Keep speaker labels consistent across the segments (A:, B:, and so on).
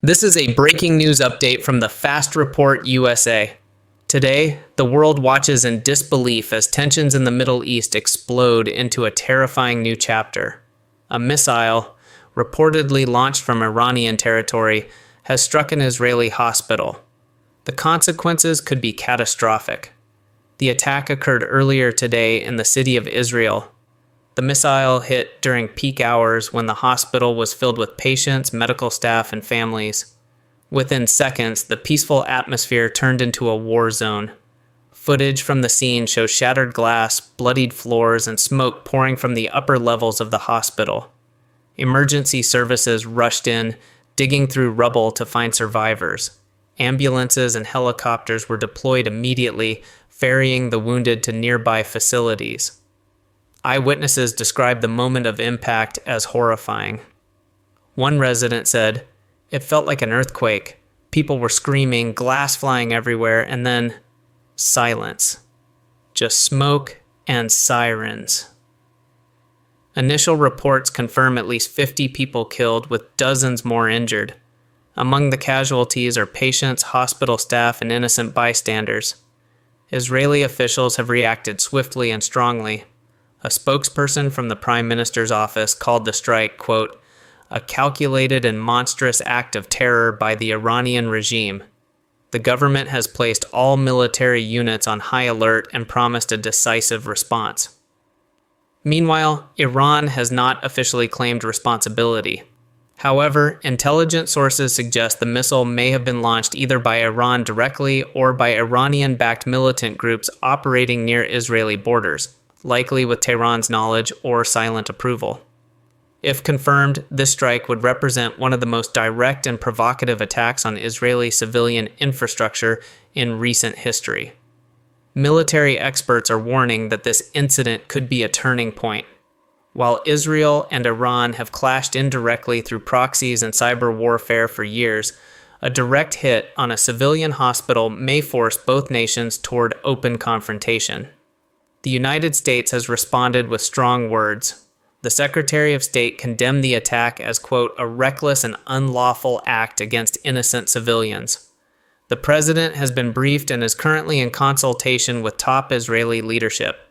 A: This is a breaking news update from the Fast Report USA. Today, the world watches in disbelief as tensions in the Middle East explode into a terrifying new chapter. A missile, reportedly launched from Iranian territory, has struck an Israeli hospital. The consequences could be catastrophic. The attack occurred earlier today in the city of Israel. The missile hit during peak hours when the hospital was filled with patients, medical staff, and families. Within seconds, the peaceful atmosphere turned into a war zone. Footage from the scene shows shattered glass, bloodied floors, and smoke pouring from the upper levels of the hospital. Emergency services rushed in, digging through rubble to find survivors. Ambulances and helicopters were deployed immediately, ferrying the wounded to nearby facilities. Eyewitnesses described the moment of impact as horrifying. One resident said, "It felt like an earthquake. People were screaming, glass flying everywhere, and then silence. Just smoke and sirens." Initial reports confirm at least 50 people killed, with dozens more injured. Among the casualties are patients, hospital staff, and innocent bystanders. Israeli officials have reacted swiftly and strongly. A spokesperson from the Prime Minister's office called the strike, quote, "a calculated and monstrous act of terror by the Iranian regime." The government has placed all military units on high alert and promised a decisive response. Meanwhile, Iran has not officially claimed responsibility. However, intelligence sources suggest the missile may have been launched either by Iran directly or by Iranian-backed militant groups operating near Israeli borders, likely with Tehran's knowledge or silent approval. If confirmed, this strike would represent one of the most direct and provocative attacks on Israeli civilian infrastructure in recent history. Military experts are warning that this incident could be a turning point. While Israel and Iran have clashed indirectly through proxies and cyber warfare for years, a direct hit on a civilian hospital may force both nations toward open confrontation. The United States has responded with strong words. The Secretary of State condemned the attack as, quote, "a reckless and unlawful act against innocent civilians." The president has been briefed and is currently in consultation with top Israeli leadership.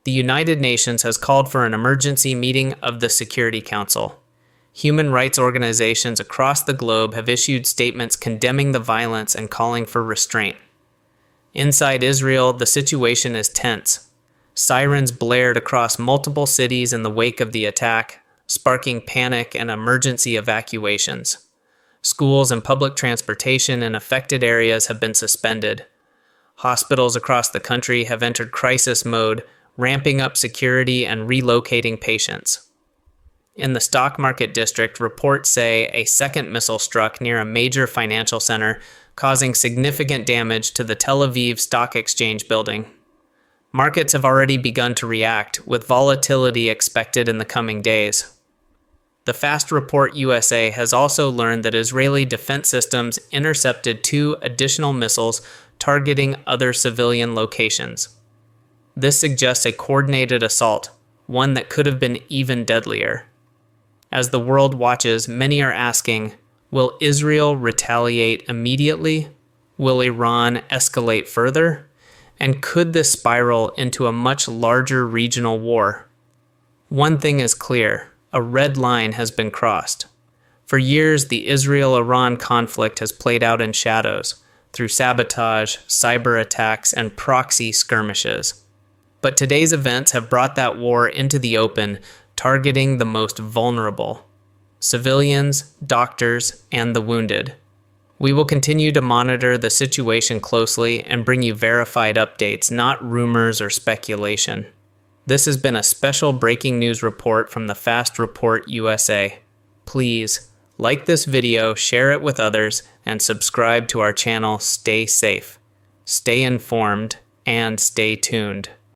A: The United Nations has called for an emergency meeting of the Security Council. Human rights organizations across the globe have issued statements condemning the violence and calling for restraint. Inside Israel, the situation is tense. Sirens blared across multiple cities in the wake of the attack, sparking panic and emergency evacuations. Schools and public transportation in affected areas have been suspended. Hospitals across the country have entered crisis mode, ramping up security and relocating patients. In the stock market district, reports say a second missile struck near a major financial center, causing significant damage to the Tel Aviv Stock Exchange building. Markets have already begun to react, with volatility expected in the coming days. The Fast Report USA has also learned that Israeli defense systems intercepted 2 additional missiles targeting other civilian locations. This suggests a coordinated assault, one that could have been even deadlier. As the world watches, many are asking, will Israel retaliate immediately? Will Iran escalate further? And could this spiral into a much larger regional war? One thing is clear, a red line has been crossed. For years, the Israel-Iran conflict has played out in shadows, through sabotage, cyber attacks, and proxy skirmishes. But today's events have brought that war into the open, targeting the most vulnerable: civilians, doctors, and the wounded. We will continue to monitor the situation closely and bring you verified updates, not rumors or speculation. This has been a special breaking news report from the Fast Report USA. Please like this video, share it with others, and subscribe to our channel. Stay safe, stay informed, and stay tuned.